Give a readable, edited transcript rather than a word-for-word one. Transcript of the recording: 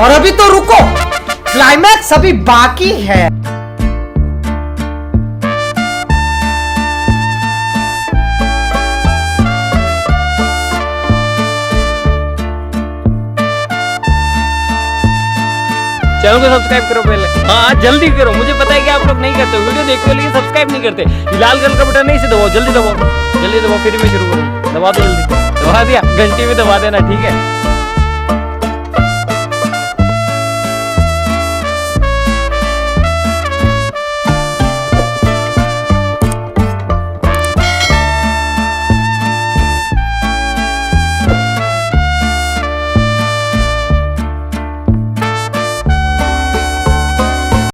और अभी तो रुको, क्लाइमैक्स अभी बाकी है। चैनल को सब्सक्राइब करो पहले, हाँ जल्दी करो। मुझे पता है कि आप लोग नहीं करते, वीडियो देखते हो लेकिन सब्सक्राइब नहीं करते। लाल कलर का बटन नहीं से दबाओ, जल्दी दबाओ, जल्दी दबाओ, फिर मैं शुरू करूँ। दबा दो जल्दी, दबा दिया, घंटी भी दबा देना, ठीक है।